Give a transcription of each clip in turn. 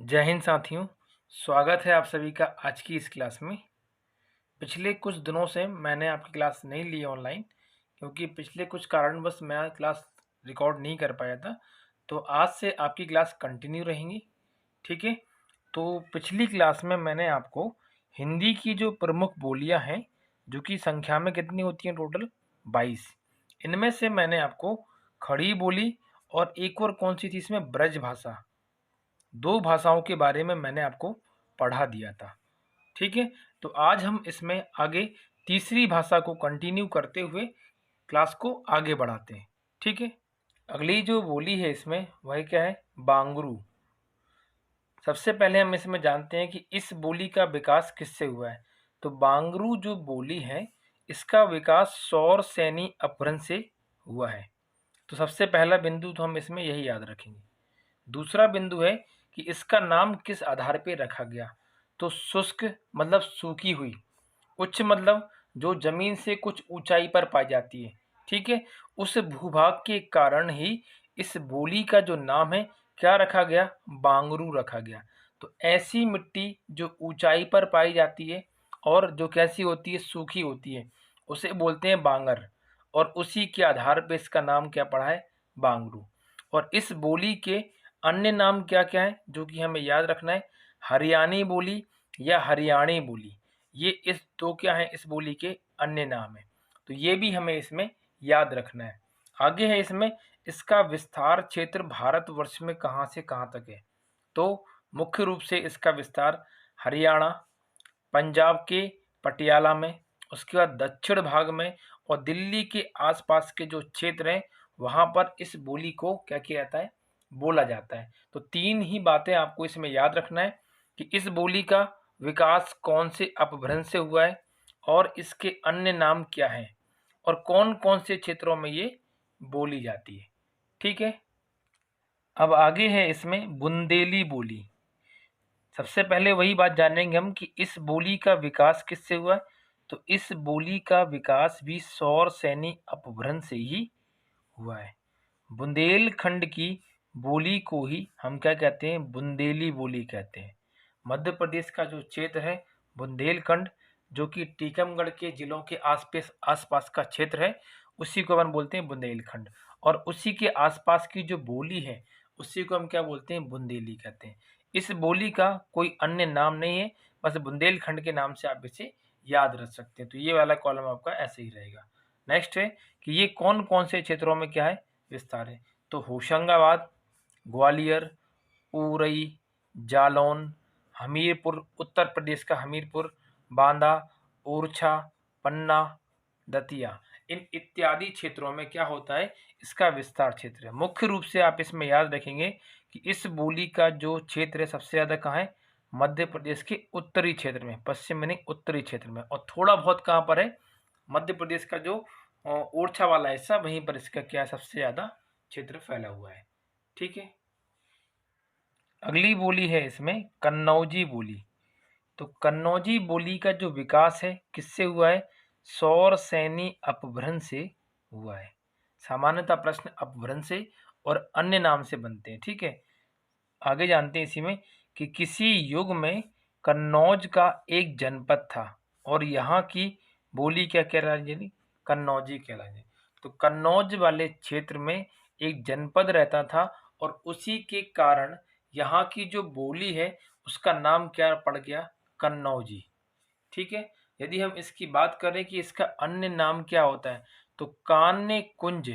जय हिंद साथियों। स्वागत है आप सभी का आज की इस क्लास में। पिछले कुछ दिनों से मैंने आपकी क्लास नहीं ली ऑनलाइन, क्योंकि पिछले कुछ कारणवश मैं क्लास रिकॉर्ड नहीं कर पाया था। तो आज से आपकी क्लास कंटिन्यू रहेंगी, ठीक है। तो पिछली क्लास में मैंने आपको हिंदी की जो प्रमुख बोलियां हैं, जो कि संख्या में कितनी होती हैं, टोटल 22, इनमें से मैंने आपको खड़ी बोली और एक और कौन सी थी इसमें, ब्रज भाषा, दो भाषाओं के बारे में मैंने आपको पढ़ा दिया था, ठीक है। तो आज हम इसमें आगे तीसरी भाषा को कंटिन्यू करते हुए क्लास को आगे बढ़ाते हैं, ठीक है। अगली जो बोली है इसमें वह क्या है, बांगरू। सबसे पहले हम इसमें जानते हैं कि इस बोली का विकास किससे हुआ है। तो बांगरू जो बोली है, इसका विकास सौर सैनी अपभ्रंश से हुआ है। तो सबसे पहला बिंदु तो हम इसमें यही याद रखेंगे। दूसरा बिंदु है कि इसका नाम किस आधार पे रखा गया। तो शुष्क मतलब सूखी हुई, उच्च मतलब जो जमीन से कुछ ऊंचाई पर पाई जाती है, ठीक है। उस भूभाग के कारण ही इस बोली का जो नाम है क्या रखा गया, बांगरू रखा गया। तो ऐसी मिट्टी जो ऊंचाई पर पाई जाती है और जो कैसी होती है, सूखी होती है, उसे बोलते हैं बांगर। और उसी के आधार पे इसका नाम क्या पड़ा है, बांगरू। और इस बोली के अन्य नाम क्या क्या है जो कि हमें याद रखना है, हरियाणी बोली या हरियाणी बोली। ये इस दो क्या है, इस बोली के अन्य नाम है। तो ये भी हमें इसमें याद रखना है। आगे है इसमें, इसका विस्तार क्षेत्र भारतवर्ष में कहाँ से कहाँ तक है। तो मुख्य रूप से इसका विस्तार हरियाणा, पंजाब के पटियाला में, उसके बाद दक्षिण भाग में और दिल्ली के आसपास के जो क्षेत्र हैं वहाँ पर इस बोली को क्या किया जाता है, बोला जाता है। तो तीन ही बातें आपको इसमें याद रखना है कि इस बोली का विकास कौन से अपभ्रंश से हुआ है और इसके अन्य नाम क्या हैं और कौन कौन से क्षेत्रों में ये बोली जाती है, ठीक है। अब आगे है इसमें बुंदेली बोली। सबसे पहले वही बात जानेंगे हम कि इस बोली का विकास किससे हुआ है। तो इस बोली का विकास भी सौर सैनी अपभ्रंश से ही हुआ है। बुंदेलखंड की बोली को ही हम क्या कहते हैं, बुंदेली बोली कहते हैं। मध्य प्रदेश का जो क्षेत्र है बुंदेलखंड, जो कि टीकमगढ़ के जिलों के आसपास का क्षेत्र है, उसी को हम बोलते हैं बुंदेलखंड। और उसी के आसपास की जो बोली है उसी को हम क्या बोलते हैं, बुंदेली कहते हैं। इस बोली का कोई अन्य नाम नहीं है, बस बुंदेलखंड के नाम से आप इसे याद रख सकते हैं। तो ये वाला कॉलम आपका ऐसे ही रहेगा। नेक्स्ट है कि ये कौन कौन से क्षेत्रों में क्या है, विस्तार है। तो होशंगाबाद, ग्वालियर, उरई, जालौन, हमीरपुर, उत्तर प्रदेश का हमीरपुर, बांदा, ओरछा, पन्ना, दतिया, इन इत्यादि क्षेत्रों में क्या होता है, इसका विस्तार क्षेत्र है। मुख्य रूप से आप इसमें याद रखेंगे कि इस बोली का जो क्षेत्र है सबसे ज़्यादा कहाँ है, मध्य प्रदेश के उत्तरी क्षेत्र में, पश्चिम में नहीं, उत्तरी क्षेत्र में। और थोड़ा बहुत कहाँ पर है, मध्य प्रदेश का जो ओरछा वाला हिस्सा, वहीं पर इसका क्या है, सबसे ज़्यादा क्षेत्र फैला हुआ है, ठीक है। अगली बोली है इसमें कन्नौजी बोली। तो कन्नौजी बोली का जो विकास है किससे हुआ है, सौर सैनी अपभ्रंश से हुआ है। सामान्यतः प्रश्न अपभ्रंश से और अन्य नाम से बनते हैं, ठीक है। आगे जानते हैं इसी में कि किसी युग में कन्नौज का एक जनपद था और यहाँ की बोली क्या कहलाती, कन्नौजी कहलाती। तो कन्नौज वाले क्षेत्र में एक जनपद रहता था और उसी के कारण यहाँ की जो बोली है उसका नाम क्या पड़ गया, कन्नौजी, ठीक है। यदि हम इसकी बात करें कि इसका अन्य नाम क्या होता है, तो कान्य कुंज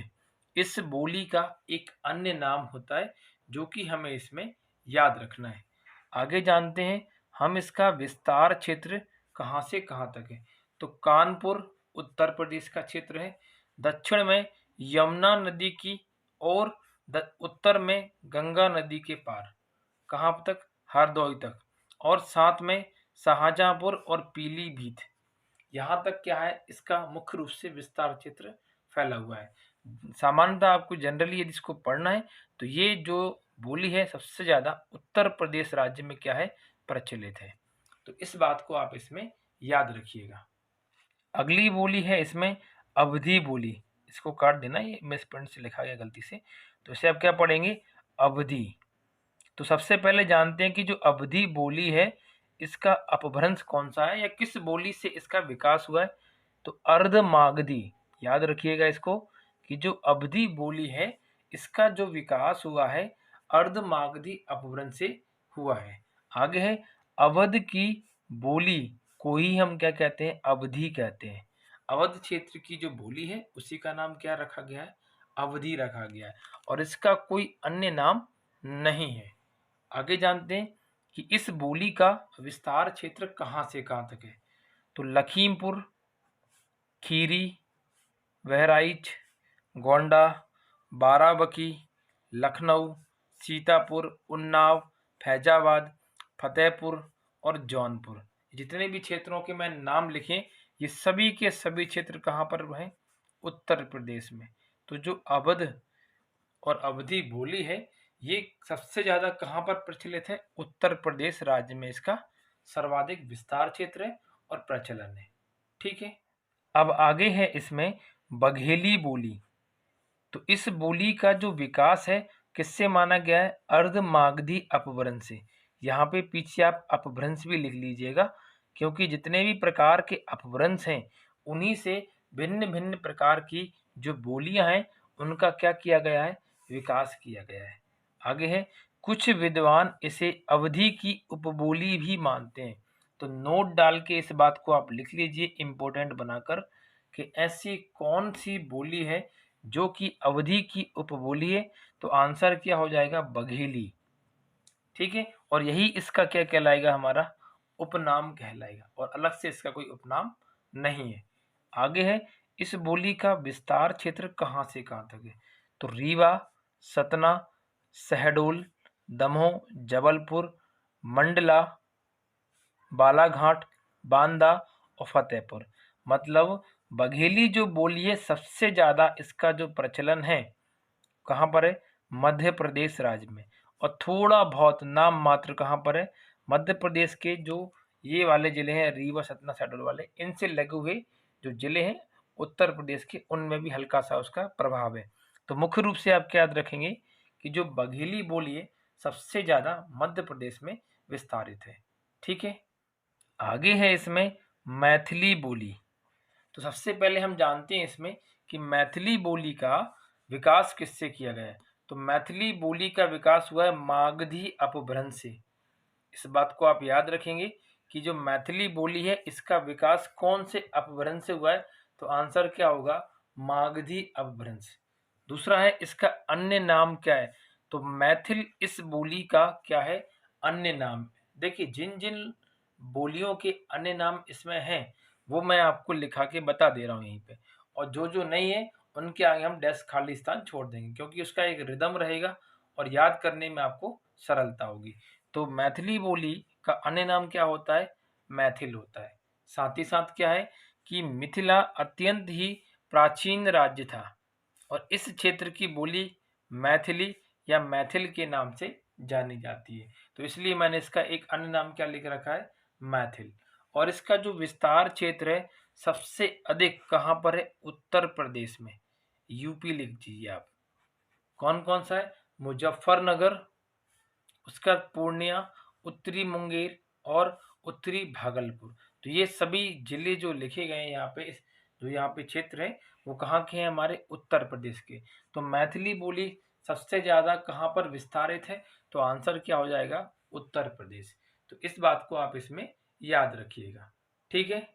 इस बोली का एक अन्य नाम होता है, जो कि हमें इसमें याद रखना है। आगे जानते हैं हम इसका विस्तार क्षेत्र कहाँ से कहाँ तक है। तो कानपुर उत्तर प्रदेश का क्षेत्र है, दक्षिण में यमुना नदी की और उत्तर में गंगा नदी के पार, कहाँ तक, हरदोई तक, और साथ में शाहजहांपुर और पीलीभीत, यहाँ तक क्या है, इसका मुख्य रूप से विस्तार क्षेत्र फैला हुआ है। सामान्यतः आपको जनरली यदि इसको पढ़ना है तो ये जो बोली है सबसे ज़्यादा उत्तर प्रदेश राज्य में क्या है, प्रचलित है। तो इस बात को आप इसमें याद रखिएगा। अगली बोली है इसमें अवधी बोली। इसको काट देना, ये मिस प्रिंट से लिखा गया गलती से। तो इसे आप क्या पढ़ेंगे, अवधी। तो सबसे पहले जानते हैं कि जो अवधी बोली है इसका अपभ्रंश कौन सा है या किस बोली से इसका विकास हुआ है। तो अर्धमागधी, याद रखिएगा इसको, कि जो अवधी बोली है इसका जो विकास हुआ है अर्धमागधी अपभ्रंश से हुआ है। आगे है अवध की बोली को ही हम क्या कहते हैं, अवधी कहते हैं। अवध क्षेत्र की जो बोली है उसी का नाम क्या रखा गया है, अवधी रखा गया है, और इसका कोई अन्य नाम नहीं है। आगे जानते हैं कि इस बोली का विस्तार क्षेत्र कहां से कहां तक है। तो लखीमपुर खीरी, बहराइच, गोंडा, बाराबंकी, लखनऊ, सीतापुर, उन्नाव, फैजाबाद, फतेहपुर और जौनपुर, जितने भी क्षेत्रों के मैं नाम लिखे ये सभी के सभी क्षेत्र कहाँ पर हैं, उत्तर प्रदेश में। तो जो अवध और अवधी बोली है ये सबसे ज्यादा कहाँ पर प्रचलित है, उत्तर प्रदेश राज्य में इसका सर्वाधिक विस्तार क्षेत्र है और प्रचलन है। ठीक है, अब आगे है इसमें बघेली बोली। तो इस बोली का जो विकास है किससे माना गया है, अर्धमागधी अपभ्रंश से। यहाँ पे पीछे आप अपभ्रंश भी लिख लीजिएगा, क्योंकि जितने भी प्रकार के अपभ्रंश हैं उन्हीं से भिन्न भिन्न प्रकार की जो बोलियां हैं उनका क्या किया गया है, विकास किया गया है। आगे है कुछ विद्वान इसे अवधि की उपबोली भी मानते हैं। तो नोट डाल के इस बात को आप लिख लीजिए इंपॉर्टेंट बनाकर, कि ऐसी कौन सी बोली है जो कि अवधि की उपबोली है। तो आंसर क्या हो जाएगा, बघेली। ठीक है, और यही इसका क्या कहलाएगा, हमारा उपनाम कहलाएगा, और अलग से इसका कोई उपनाम नहीं है। आगे है इस बोली का विस्तार क्षेत्र कहां से कहां तक है। तो रीवा, सतना, शहडोल, दमोह, जबलपुर, मंडला, बालाघाट, बांदा और फतेहपुर। मतलब बघेली जो बोली है सबसे ज्यादा इसका जो प्रचलन है कहाँ पर है, मध्य प्रदेश राज्य में, और थोड़ा बहुत नाम मात्र कहाँ पर है, मध्य प्रदेश के जो ये वाले जिले हैं रीवा, सतना, शहडोल वाले, इनसे लगे हुए जो जिले हैं उत्तर प्रदेश के उनमें भी हल्का सा उसका प्रभाव है। तो मुख्य रूप से आप क्या याद रखेंगे कि जो बघेली बोली है सबसे ज्यादा मध्य प्रदेश में विस्तारित है। ठीक है, आगे है इसमें मैथिली बोली। तो सबसे पहले हम जानते हैं इसमें कि मैथिली बोली का विकास किससे किया गया है। तो मैथिली बोली का विकास हुआ है मागधी अपभ्रंश से। इस बात को आप याद रखेंगे कि जो मैथिली बोली है इसका विकास कौन से अपभ्रंश से हुआ है। तो आंसर क्या होगा, मागधी अपभ्रंश। दूसरा है इसका अन्य नाम क्या है। तो मैथिल इस बोली का क्या है, अन्य नाम। देखिए जिन जिन बोलियों के अन्य नाम इसमें हैं वो मैं आपको लिखा के बता दे रहा हूँ यहीं पे, और जो जो नहीं है उनके आगे हम डेस्क खाली स्थान छोड़ देंगे, क्योंकि उसका एक रिदम रहेगा और याद करने में आपको सरलता होगी। तो मैथिली बोली का अन्य नाम क्या होता है, मैथिल होता है। साथ ही साथ क्या है कि मिथिला अत्यंत ही प्राचीन राज्य था और इस क्षेत्र की बोली मैथिली या मैथिल के नाम से जानी जाती है। तो इसलिए मैंने इसका एक अन्य नाम क्या लिख रखा है, मैथिल। और इसका जो विस्तार क्षेत्र है सबसे अधिक कहाँ पर है, उत्तर प्रदेश में। यूपी लिख दीजिए आप। कौन कौन सा है, मुजफ्फरनगर, उसका पूर्णिया, उत्तरी मुंगेर और उत्तरी भागलपुर। तो ये सभी जिले जो लिखे गए हैं यहाँ पे, जो यहाँ पे क्षेत्र है वो कहाँ के हैं, हमारे उत्तर प्रदेश के। तो मैथिली बोली सबसे ज्यादा कहाँ पर विस्तारित है। तो आंसर क्या हो जाएगा, उत्तर प्रदेश। तो इस बात को आप इसमें याद रखिएगा। ठीक है,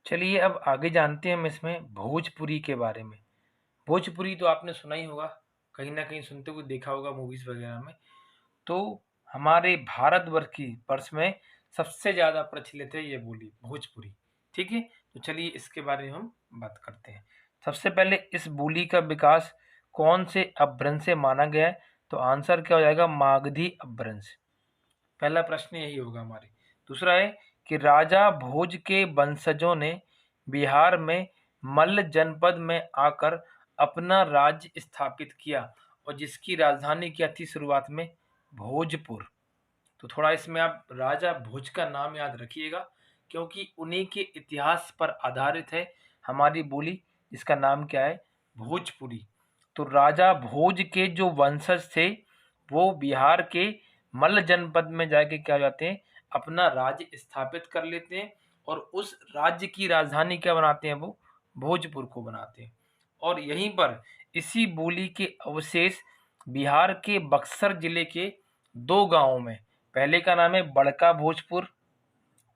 चलिए अब आगे जानते हैं हम इसमें भोजपुरी के बारे में। भोजपुरी तो आपने सुना ही होगा, कहीं ना कहीं सुनते हुए देखा होगा मूवीज वगैरह में। तो हमारे भारतवर्ष की वर्ष में सबसे ज्यादा प्रचलित है ये बोली भोजपुरी। ठीक है, तो चलिए इसके बारे में हम बात करते हैं। सबसे पहले इस बोली का विकास कौन से अपभ्रंश से माना गया है। तो आंसर क्या हो जाएगा, मागधी अपभ्रंश। पहला प्रश्न यही होगा हमारे। दूसरा है कि राजा भोज के वंशजों ने बिहार में मल्ल जनपद में आकर अपना राज्य स्थापित किया और जिसकी राजधानी क्या थी शुरुआत में, भोजपुर। तो थोड़ा इसमें आप राजा भोज का नाम याद रखिएगा, क्योंकि उन्हीं के इतिहास पर आधारित है हमारी बोली, जिसका नाम क्या है, भोजपुरी। तो राजा भोज के जो वंशज थे वो बिहार के मल्ल जनपद में जाके क्या हो जाते हैं, अपना राज्य स्थापित कर लेते हैं और उस राज्य की राजधानी क्या बनाते हैं, वो भोजपुर को बनाते हैं। और यहीं पर इसी बोली के अवशेष बिहार के बक्सर जिले के दो गांवों में, पहले का नाम है बड़का भोजपुर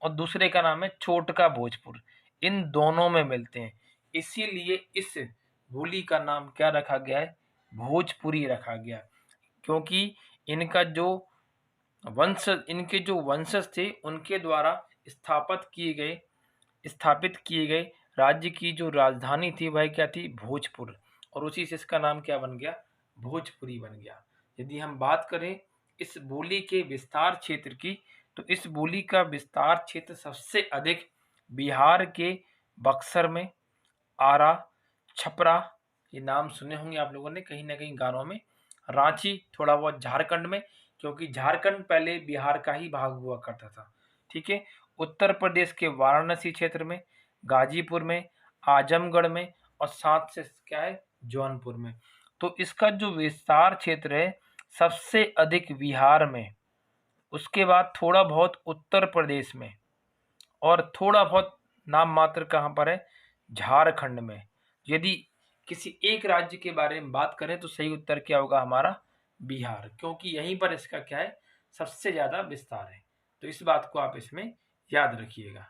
और दूसरे का नाम है छोटका भोजपुर, इन दोनों में मिलते हैं। इसीलिए इस बोली का नाम क्या रखा गया है, भोजपुरी रखा गया, क्योंकि इनका जो इनके जो वंशज थे उनके द्वारा स्थापित किए गए राज्य की जो राजधानी थी वह क्या थी, भोजपुर, और उसी से इसका नाम क्या बन गया, भोजपुरी बन गया। यदि हम बात करें इस बोली के विस्तार क्षेत्र की, तो इस बोली का विस्तार क्षेत्र सबसे अधिक बिहार के बक्सर में, आरा, छपरा, ये नाम सुने होंगे आप लोगों ने कहीं ना कहीं गानों में, रांची थोड़ा बहुत झारखंड में, क्योंकि झारखंड पहले बिहार का ही भाग हुआ करता था, ठीक है। उत्तर प्रदेश के वाराणसी क्षेत्र में, गाजीपुर में, आजमगढ़ में और साथ से क्या है, जौनपुर में। तो इसका जो विस्तार क्षेत्र है सबसे अधिक बिहार में, उसके बाद थोड़ा बहुत उत्तर प्रदेश में और थोड़ा बहुत नाम मात्र कहाँ पर है, झारखंड में। यदि किसी एक राज्य के बारे में बात करें तो सही उत्तर क्या होगा हमारा, बिहार, क्योंकि यहीं पर इसका क्या है, सबसे ज्यादा विस्तार है। तो इस बात को आप इसमें याद रखिएगा।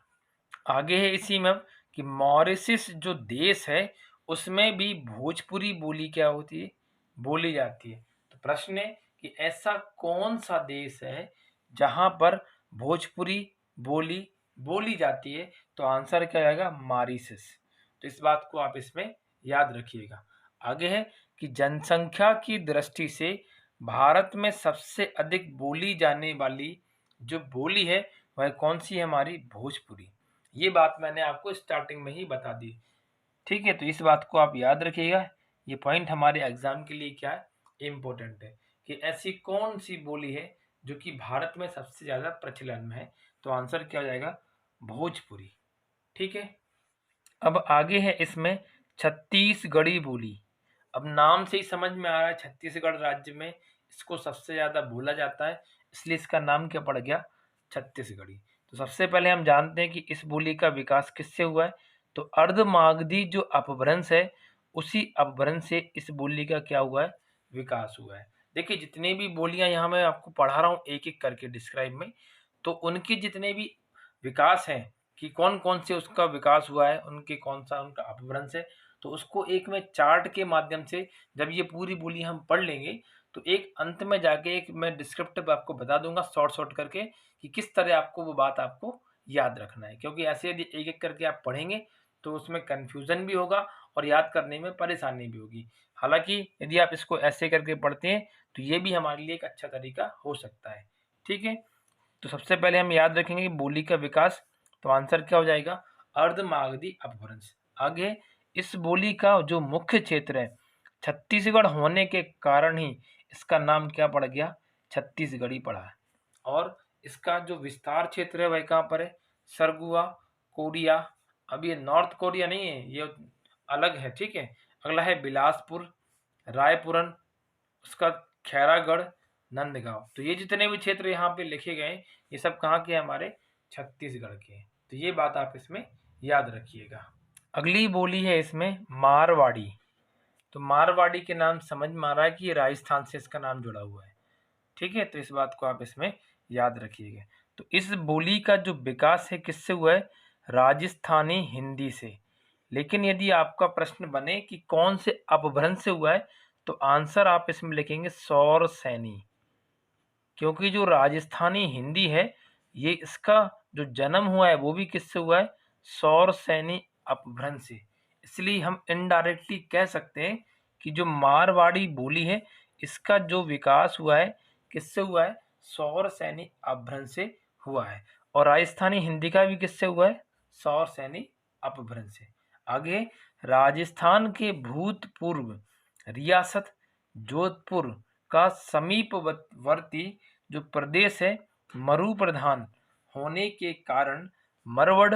आगे है इसी में कि मॉरिशस जो देश है उसमें भी भोजपुरी बोली क्या होती है, बोली जाती है। तो प्रश्न है कि ऐसा कौन सा देश है जहां पर भोजपुरी बोली बोली जाती है, तो आंसर क्या आएगा, मॉरिशस। तो इस बात को आप इसमें याद रखिएगा। आगे है कि जनसंख्या की दृष्टि से भारत में सबसे अधिक बोली जाने वाली जो बोली है वह कौन सी है, हमारी भोजपुरी। ये बात मैंने आपको स्टार्टिंग में ही बता दी, ठीक है। तो इस बात को आप याद रखिएगा, ये पॉइंट हमारे एग्जाम के लिए क्या है, इम्पोर्टेंट है कि ऐसी कौन सी बोली है जो कि भारत में सबसे ज्यादा प्रचलन में है। तो आंसर क्या हो जाएगा, भोजपुरी, ठीक है। अब आगे है इसमें छत्तीसगढ़ी बोली। अब नाम से ही समझ में आ रहा है छत्तीसगढ़ राज्य में इसको सबसे ज्यादा बोला जाता है, इसलिए इसका नाम क्या पड़ गया, छत्तीसगढ़ी। तो सबसे पहले हम जानते हैं कि इस बोली का विकास किससे हुआ है, तो अर्धमागधी जो अपभ्रंश है उसी अपभ्रंश से इस बोली का क्या हुआ है, विकास हुआ है। देखिए जितने भी बोलियां यहाँ मैं आपको पढ़ा रहा हूँ एक एक करके डिस्क्राइब में, तो उनके जितने भी विकास हैं कि कौन कौन से उसका विकास हुआ है, उनके कौन सा उनका अपभ्रंश है, तो उसको एक मैं चार्ट के माध्यम से जब ये पूरी बोली हम पढ़ लेंगे तो एक अंत में जाके एक मैं डिस्क्रिप्टिव आपको बता दूंगा शॉर्ट शॉर्ट करके कि किस तरह आपको वो बात आपको याद रखना है, क्योंकि ऐसे यदि एक एक करके आप पढ़ेंगे तो उसमें कन्फ्यूजन भी होगा और याद करने में परेशानी भी होगी। हालांकि यदि आप इसको ऐसे करके पढ़ते हैं तो ये भी हमारे लिए एक अच्छा तरीका हो सकता है, ठीक है। तो सबसे पहले हम याद रखेंगे कि बोली का विकास, तो आंसर क्या हो जाएगा, अर्धमागधी अपभ्रंश। आगे इस बोली का जो मुख्य क्षेत्र है छत्तीसगढ़ होने के कारण ही इसका नाम क्या पड़ गया, छत्तीसगढ़ी पड़ा है। और इसका जो विस्तार क्षेत्र है वह कहाँ पर है, सरगुआ, कोरिया। अब ये नॉर्थ कोरिया नहीं है, ये अलग है, ठीक है। अगला है बिलासपुर, रायपुरन, उसका खैरागढ़, नंदगांव। तो ये जितने भी क्षेत्र यहाँ पे लिखे गए ये सब कहाँ के हैं, हमारे छत्तीसगढ़ के हैं। तो ये बात आप इसमें याद रखिएगा। अगली बोली है इसमें मारवाड़ी। तो मारवाड़ी के नाम समझ में आ रहा है कि ये राजस्थान से इसका नाम जुड़ा हुआ है, ठीक है। तो इस बात को आप इसमें याद रखिएगा। तो इस बोली का जो विकास है किससे हुआ है, राजस्थानी हिंदी से। लेकिन यदि आपका प्रश्न बने कि कौन से अपभ्रंश से हुआ है, तो आंसर आप इसमें लिखेंगे सौर सैनी, क्योंकि जो राजस्थानी हिंदी है ये इसका जो जन्म हुआ है वो भी किससे हुआ है, सौर सैनी अपभ्रंश से। इसलिए हम इनडायरेक्टली कह सकते हैं कि जो मारवाड़ी बोली है इसका जो विकास हुआ है किससे हुआ है, सौर सैनी अपभ्रंश से हुआ है। और राजस्थानी हिंदी का भी किससे हुआ है, सौर सैनी अपभ्रंश से। आगे राजस्थान के भूतपूर्व रियासत जोधपुर का समीपवर्ती जो प्रदेश है मरु प्रधान होने के कारण मरवड़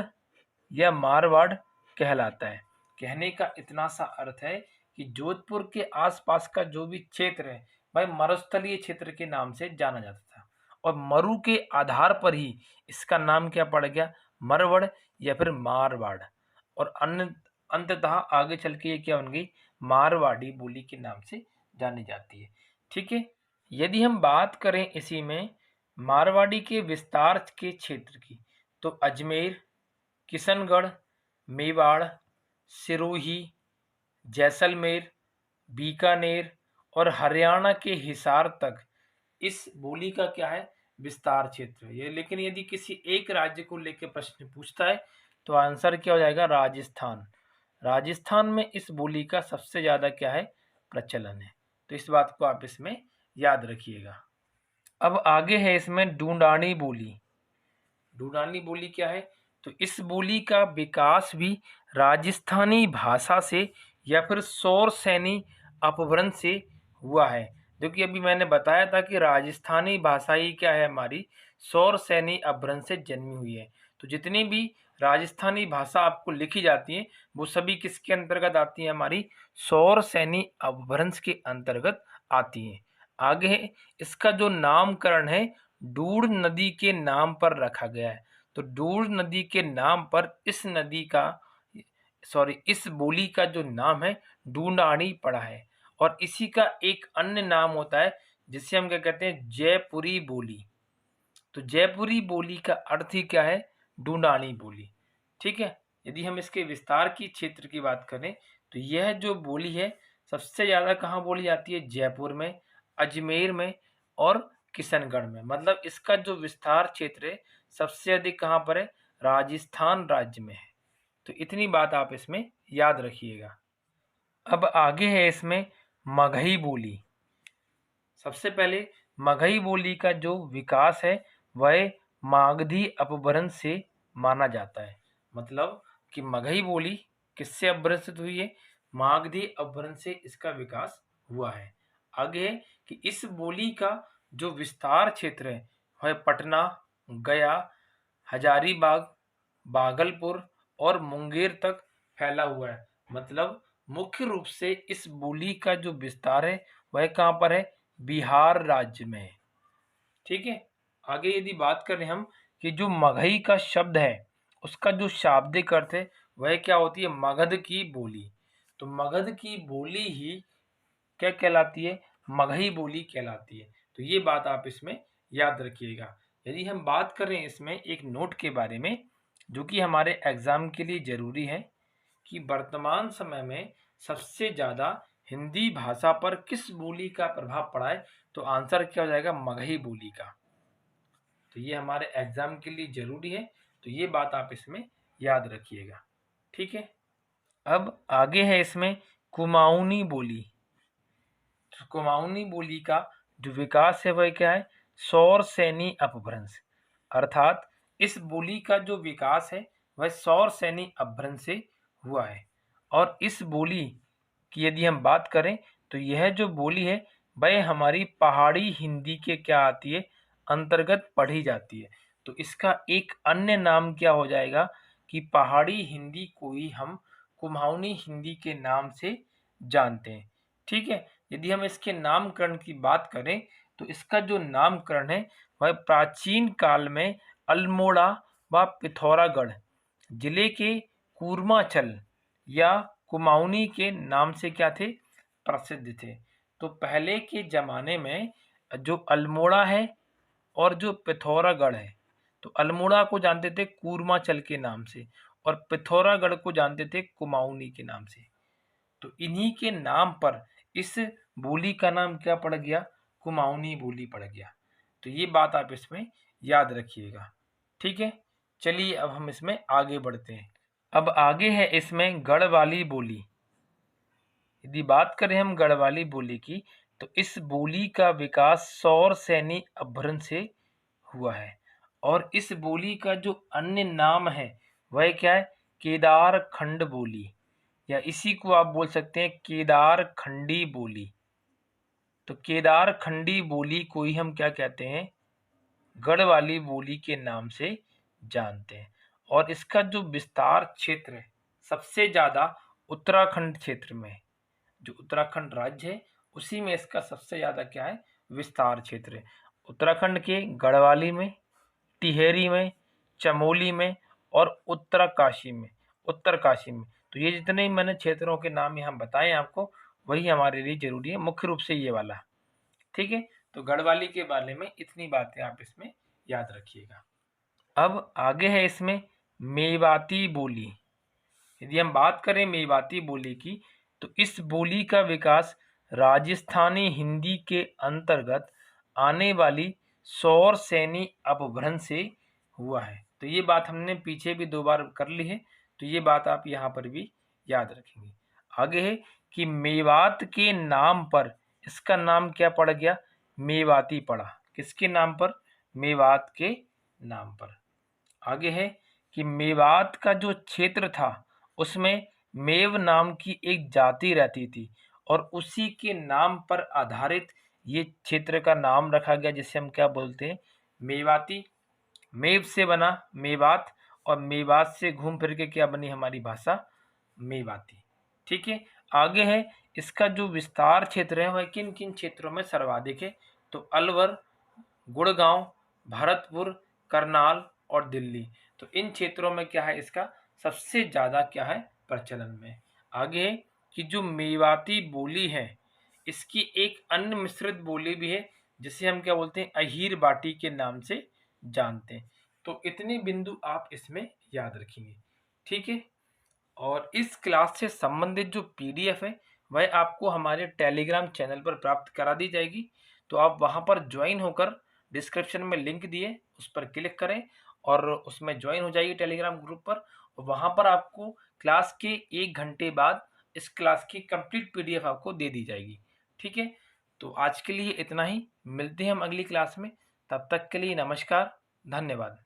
या मारवाड़ कहलाता है। कहने का इतना सा अर्थ है कि जोधपुर के आसपास का जो भी क्षेत्र है वह मरुस्थलीय क्षेत्र के नाम से जाना जाता था। और मरु के आधार पर ही इसका नाम क्या पड़ गया, मरवड़ या फिर मारवाड़। और अन्य अंततः आगे चल के ये क्या बन गई, मारवाड़ी बोली के नाम से जानी जाती है। ठीक है, यदि हम बात करें इसी में मारवाड़ी के विस्तार के क्षेत्र की, तो अजमेर, किशनगढ़, मेवाड़, सिरोही, जैसलमेर, बीकानेर और हरियाणा के हिसार तक इस बोली का क्या है, विस्तार क्षेत्र है ये। लेकिन यदि किसी एक राज्य को लेकर प्रश्न पूछता है तो आंसर क्या हो जाएगा, राजस्थान। राजस्थान में इस बोली का सबसे ज्यादा क्या है, प्रचलन है। तो इस बात को आप इसमें याद रखिएगा। अब आगे है इसमें ढूंढानी बोली। ढूंढानी बोली क्या है, तो इस बोली का विकास भी राजस्थानी भाषा से या फिर सौर सैनी अपभ्रंश से हुआ है। जो कि अभी मैंने बताया था कि राजस्थानी भाषा ही क्या है, हमारी सौर सैनी अपभ्रंश से जन्मी हुई है। तो जितनी भी राजस्थानी भाषा आपको लिखी जाती है वो सभी किसके अंतर्गत आती है, हमारी सौर सैनी अपभ्रंश के अंतर्गत आती हैं। आगे है इसका जो नामकरण है डूढ़ नदी के नाम पर रखा गया है। तो डूढ़ नदी के नाम पर इस नदी का इस बोली का जो नाम है ढूंढानी पड़ा है। और इसी का एक अन्य नाम होता है जिसे हम क्या कहते हैं, जयपुरी बोली। तो जयपुरी बोली का अर्थ ही क्या है, ढूंढानी बोली। ठीक है, यदि हम इसके विस्तार की क्षेत्र की बात करें तो यह जो बोली है सबसे ज्यादा कहाँ बोली जाती है, जयपुर में, अजमेर में और किशनगढ़ में। मतलब इसका जो विस्तार क्षेत्र है सबसे अधिक कहाँ पर है, राजस्थान राज्य में है। तो इतनी बात आप इसमें याद रखिएगा। अब आगे है इसमें मगही बोली। सबसे पहले मगही बोली का जो विकास है वह मागधी अपभ्रंश से माना जाता है। मतलब कि मगही बोली किससे अपभ्रंशित हुई है, मागधी अपभ्रंश से इसका विकास हुआ है। आगे है कि इस बोली का जो विस्तार क्षेत्र है वह पटना, गया, हजारीबाग, भागलपुर और मुंगेर तक फैला हुआ है। मतलब मुख्य रूप से इस बोली का जो विस्तार है वह कहाँ पर है, बिहार राज्य में है। ठीक है, आगे यदि बात करें हम कि जो मगही का शब्द है उसका जो शाब्दिक अर्थ है वह क्या होती है, मगध की बोली। तो मगध की बोली ही क्या कहलाती है, मगही बोली कहलाती है। तो ये बात आप इसमें याद रखिएगा। यदि हम बात करें इसमें एक नोट के बारे में जो कि हमारे एग्जाम के लिए जरूरी है कि वर्तमान समय में सबसे ज्यादा हिंदी भाषा पर किस बोली का प्रभाव पड़ा है, तो आंसर क्या हो जाएगा, मगही बोली का। तो ये हमारे एग्जाम के लिए जरूरी है, तो ये बात आप इसमें याद रखिएगा। ठीक है, अब आगे है इसमें कुमाऊनी बोली। कुमाऊनी बोली का जो विकास है वह क्या है, सौर सैनी अपभ्रंश। अर्थात इस बोली का जो विकास है वह सौर सैनी अपभ्रंश से हुआ है। और इस बोली की यदि हम बात करें तो यह जो बोली है वह हमारी पहाड़ी हिंदी के क्या आती है, अंतर्गत पढ़ी जाती है। तो इसका एक अन्य नाम क्या हो जाएगा कि पहाड़ी हिंदी को ही हम कुमाऊनी हिंदी के नाम से जानते हैं। ठीक है, यदि हम इसके नामकरण की बात करें तो इसका जो नामकरण है वह प्राचीन काल में अल्मोड़ा व पिथौरागढ़ जिले के कूर्माचल या कुमाऊनी के नाम से क्या थे, प्रसिद्ध थे। तो पहले के जमाने में जो अल्मोड़ा है और जो पिथौरागढ़ है, तो अल्मोड़ा को जानते थे कूर्माचल के नाम से और पिथौरागढ़ को जानते थे कुमाऊनी के नाम से। तो इन्हीं के नाम पर इस बोली का नाम क्या पड़ गया, कुमाऊनी बोली पड़ गया। तो ये बात आप इसमें याद रखिएगा। ठीक है, चलिए अब हम इसमें आगे बढ़ते हैं। अब आगे है इसमें गढ़वाली बोली। यदि बात करें हम गढ़वाली बोली की तो इस बोली का विकास सौर सैनी अपभ्रंश से हुआ है। और इस बोली का जो अन्य नाम है वह क्या है, केदार खंड बोली, या इसी को आप बोल सकते हैं केदार खंडी बोली। तो केदार खंडी बोली को ही हम क्या कहते हैं, गढ़वाली बोली के नाम से जानते हैं। और इसका जो विस्तार क्षेत्र है सबसे ज्यादा उत्तराखंड क्षेत्र में है। जो उत्तराखंड राज्य है उसी में इसका सबसे ज्यादा क्या है, विस्तार क्षेत्र है। उत्तराखंड के गढ़वाली में, टिहरी में, चमोली में और उत्तरकाशी में। तो ये जितने भी मैंने क्षेत्रों के नाम यहाँ बताए आपको, वही हमारे लिए जरूरी है, मुख्य रूप से ये वाला। ठीक है, तो गढ़वाली के बारे में इतनी बातें आप इसमें याद रखिएगा। अब आगे है इसमें मेवाती बोली। यदि हम बात करें मेवाती बोली की, तो इस बोली का विकास राजस्थानी हिंदी के अंतर्गत आने वाली सौर सैनी अपभ्रंश से हुआ है। तो ये बात हमने पीछे भी 2 बार कर ली है, तो ये बात आप यहाँ पर भी याद रखेंगे। आगे है कि मेवात के नाम पर इसका नाम क्या पड़ गया, मेवाती पड़ा। किसके नाम पर, मेवात के नाम पर। आगे है कि मेवात का जो क्षेत्र था उसमें मेव नाम की एक जाति रहती थी और उसी के नाम पर आधारित ये क्षेत्र का नाम रखा गया, जिसे हम क्या बोलते हैं, मेवाती। मेव से बना मेवात और मेवात से घूम फिर के क्या बनी हमारी भाषा, मेवाती। ठीक है, आगे है इसका जो विस्तार क्षेत्र है वह किन किन क्षेत्रों में सर्वाधिक है, तो अलवर, गुड़गांव, भरतपुर, करनाल और दिल्ली। तो इन क्षेत्रों में क्या है, इसका सबसे ज़्यादा क्या है, प्रचलन में। आगे कि जो मेवाती बोली है इसकी एक अन्य मिश्रित बोली भी है, जिसे हम क्या बोलते हैं, अहीर बाटी के नाम से जानते हैं। तो इतने बिंदु आप इसमें याद रखेंगे। ठीक है, और इस क्लास से संबंधित जो पीडीएफ है वह आपको हमारे टेलीग्राम चैनल पर प्राप्त करा दी जाएगी। तो आप वहां पर ज्वाइन होकर, डिस्क्रिप्शन में लिंक दिए उस पर क्लिक करें और उसमें ज्वाइन हो जाइए टेलीग्राम ग्रुप पर। वहां पर आपको क्लास के 1 घंटे बाद इस क्लास की कंप्लीट पीडीएफ आपको दे दी जाएगी। ठीक है, तो आज के लिए इतना ही, मिलते हैं हम अगली क्लास में। तब तक के लिए नमस्कार, धन्यवाद।